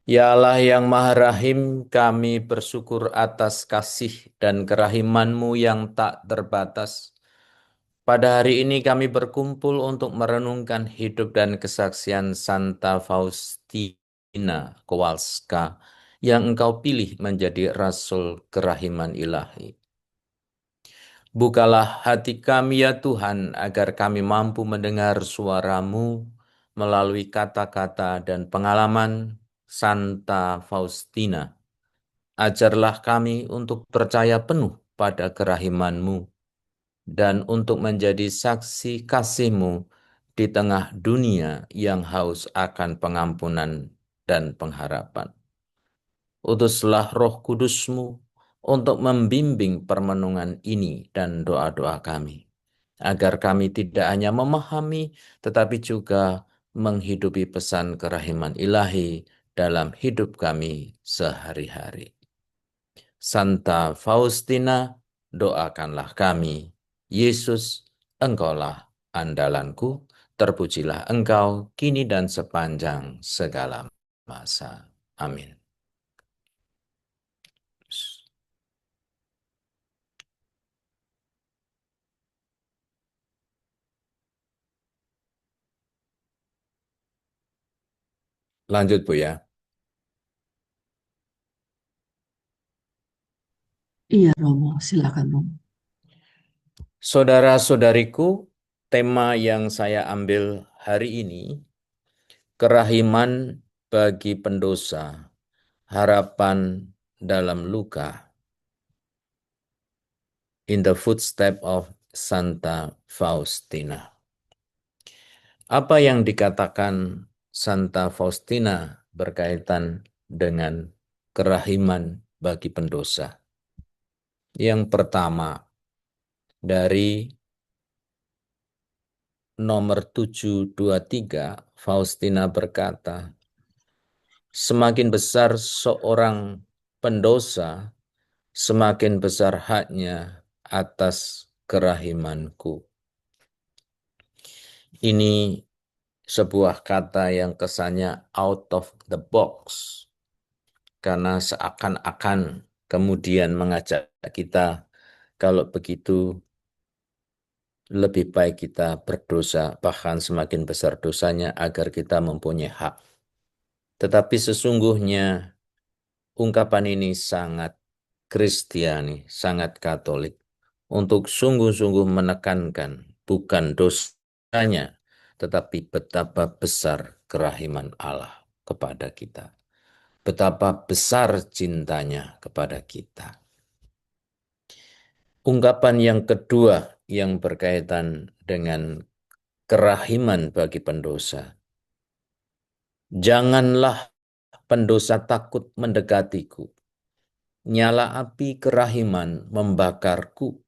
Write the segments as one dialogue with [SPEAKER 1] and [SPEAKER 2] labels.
[SPEAKER 1] Ya Allah yang Maha Rahim, kami bersyukur atas kasih dan kerahiman-Mu yang tak terbatas. Pada hari ini kami berkumpul untuk merenungkan hidup dan kesaksian Santa Faustina Kowalska yang Engkau pilih menjadi Rasul Kerahiman Ilahi. Bukalah hati kami ya Tuhan, agar kami mampu mendengar suara-Mu melalui kata-kata dan pengalaman Santa Faustina. Ajarlah kami untuk percaya penuh pada kerahiman-Mu dan untuk menjadi saksi kasih-Mu di tengah dunia yang haus akan pengampunan dan pengharapan. Utuslah Roh Kudus-Mu untuk membimbing permenungan ini dan doa-doa kami, agar kami tidak hanya memahami, tetapi juga menghidupi pesan kerahiman ilahi dalam hidup kami sehari-hari. Santa Faustina, doakanlah kami. Yesus, Engkaulah andalanku, terpujilah Engkau kini dan sepanjang segala masa. Amin. Lanjut Bu ya.
[SPEAKER 2] Iya, Romo, silakan Romo.
[SPEAKER 1] Saudara-saudariku, tema yang saya ambil hari ini, kerahiman bagi pendosa, harapan dalam luka, in the footstep of Santa Faustina. Apa yang dikatakan Santa Faustina berkaitan dengan kerahiman bagi pendosa? Yang pertama, dari nomor 723, Faustina berkata, semakin besar seorang pendosa, semakin besar haknya atas kerahimanku. Ini sebuah kata yang kesannya out of the box, karena seakan-akan kemudian mengajak kita, kalau begitu lebih baik kita berdosa, bahkan semakin besar dosanya agar kita mempunyai hak. Tetapi sesungguhnya ungkapan ini sangat Kristiani, sangat Katolik, untuk sungguh-sungguh menekankan bukan dosanya, tetapi betapa besar kerahiman Allah kepada kita. Betapa besar cintanya kepada kita. Ungkapan yang kedua yang berkaitan dengan kerahiman bagi pendosa. Janganlah pendosa takut mendekatiku. Nyala api kerahiman membakarku,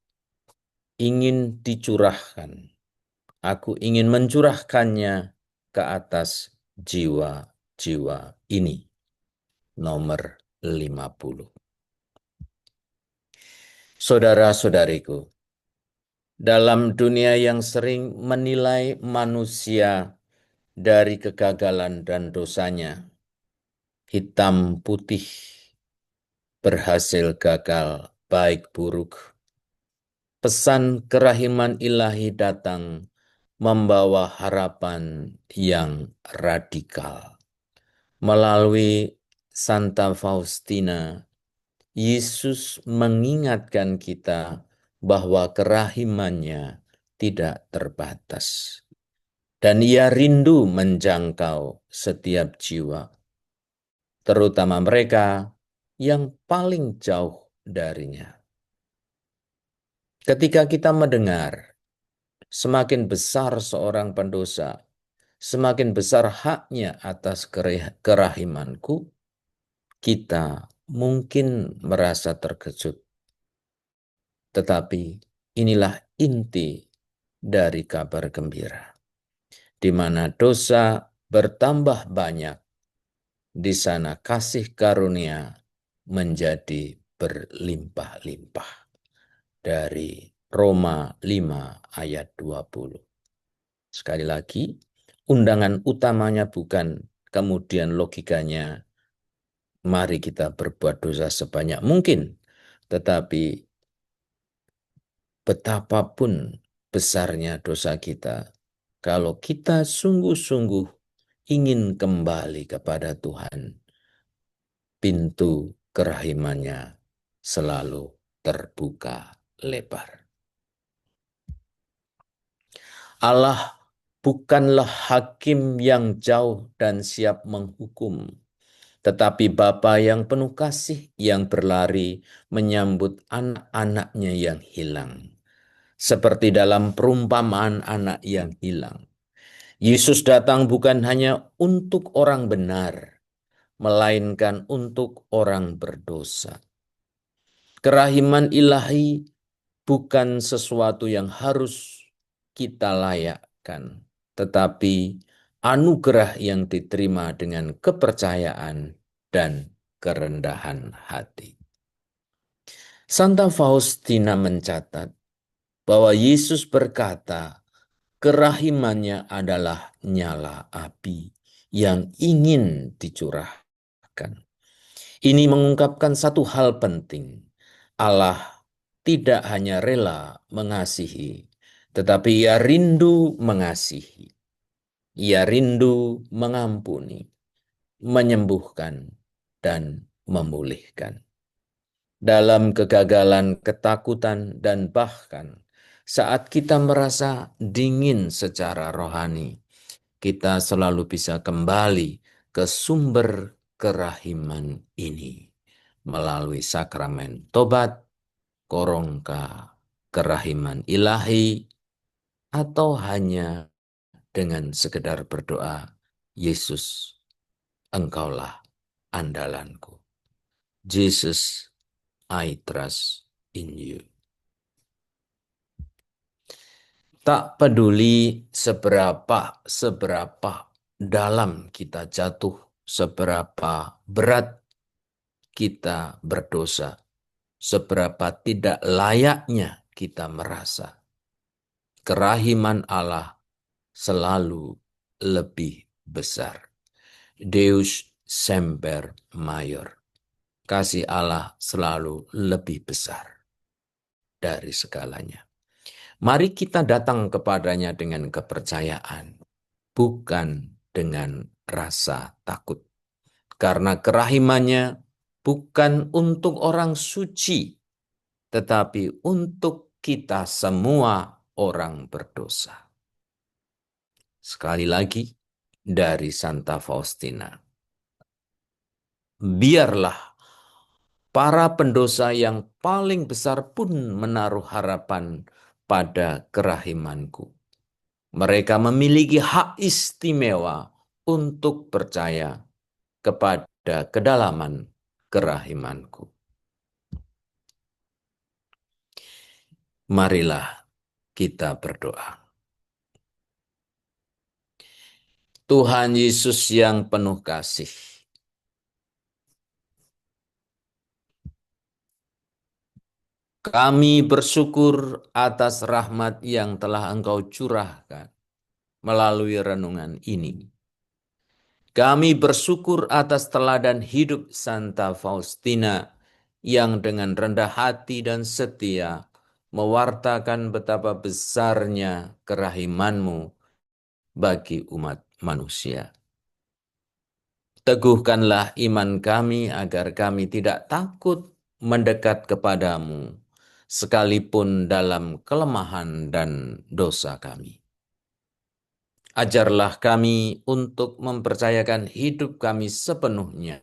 [SPEAKER 1] ingin dicurahkan. Aku ingin mencurahkannya ke atas jiwa-jiwa ini. Nomor 50. Saudara-saudariku, dalam dunia yang sering menilai manusia dari kegagalan dan dosanya, hitam putih, berhasil gagal, baik buruk, pesan kerahiman ilahi datang membawa harapan yang radikal. Melalui Santa Faustina, Yesus mengingatkan kita bahwa kerahimannya tidak terbatas. Dan ia rindu menjangkau setiap jiwa, terutama mereka yang paling jauh darinya. Ketika kita mendengar semakin besar seorang pendosa, semakin besar haknya atas kerahimanku, kita mungkin merasa terkejut. Tetapi inilah inti dari kabar gembira, di mana dosa bertambah banyak, di sana kasih karunia menjadi berlimpah-limpah. Dari Roma 5 ayat 20. Sekali lagi, undangan utamanya bukan kemudian logikanya Mari kita berbuat dosa sebanyak mungkin, tetapi betapapun besarnya dosa kita, kalau kita sungguh-sungguh ingin kembali kepada Tuhan, pintu kerahimannya selalu terbuka lebar. Allah bukanlah hakim yang jauh dan siap menghukum, tetapi Bapa yang penuh kasih yang berlari menyambut anak-anaknya yang hilang. Seperti dalam perumpamaan anak yang hilang. Yesus datang bukan hanya untuk orang benar, melainkan untuk orang berdosa. Kerahiman ilahi bukan sesuatu yang harus kita layakkan, tetapi anugerah yang diterima dengan kepercayaan dan kerendahan hati. Santa Faustina mencatat bahwa Yesus berkata, kerahimannya adalah nyala api yang ingin dicurahkan. Ini mengungkapkan satu hal penting. Allah tidak hanya rela mengasihi, tetapi ia rindu mengasihi. Ia rindu mengampuni, menyembuhkan, dan memulihkan. Dalam kegagalan, ketakutan, dan bahkan saat kita merasa dingin secara rohani, kita selalu bisa kembali ke sumber kerahiman ini melalui sakramen tobat, korongka, kerahiman ilahi, atau hanya dengan sekedar berdoa, Yesus, Engkaulah andalanku. Jesus, I trust in you. Tak peduli seberapa dalam kita jatuh, seberapa berat kita berdosa, seberapa tidak layaknya kita merasa. Kerahiman Allah selalu lebih besar. Deus semper mayor. Kasih Allah selalu lebih besar dari segalanya. Mari kita datang kepadanya dengan kepercayaan, bukan dengan rasa takut. Karena kerahimannya bukan untuk orang suci, tetapi untuk kita semua orang berdosa. Sekali lagi, dari Santa Faustina. Biarlah para pendosa yang paling besar pun menaruh harapan pada kerahimanku. Mereka memiliki hak istimewa untuk percaya kepada kedalaman kerahimanku. Marilah kita berdoa. Tuhan Yesus yang penuh kasih, kami bersyukur atas rahmat yang telah Engkau curahkan melalui renungan ini. Kami bersyukur atas teladan hidup Santa Faustina yang dengan rendah hati dan setia mewartakan betapa besarnya kerahiman-Mu bagi umat manusia. Teguhkanlah iman kami agar kami tidak takut mendekat kepadamu, sekalipun dalam kelemahan dan dosa kami. Ajarlah kami untuk mempercayakan hidup kami sepenuhnya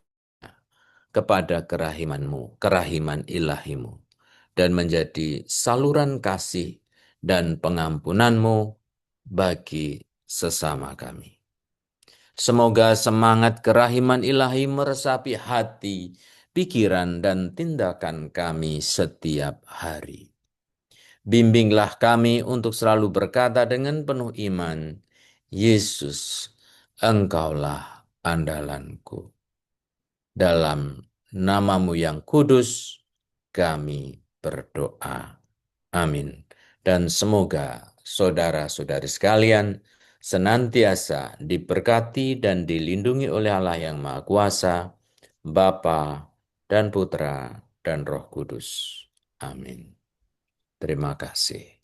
[SPEAKER 1] kepada kerahiman-Mu, kerahiman ilahi-Mu, dan menjadi saluran kasih dan pengampunan-Mu bagi sesama kami. Semoga semangat kerahiman ilahi meresapi hati, pikiran, dan tindakan kami setiap hari. Bimbinglah kami untuk selalu berkata dengan penuh iman, Yesus, Engkaulah andalanku. Dalam nama-Mu yang kudus, kami berdoa. Amin. Dan semoga saudara-saudari sekalian senantiasa diberkati dan dilindungi oleh Allah yang Maha Kuasa, Bapa dan Putra dan Roh Kudus. Amin. Terima kasih.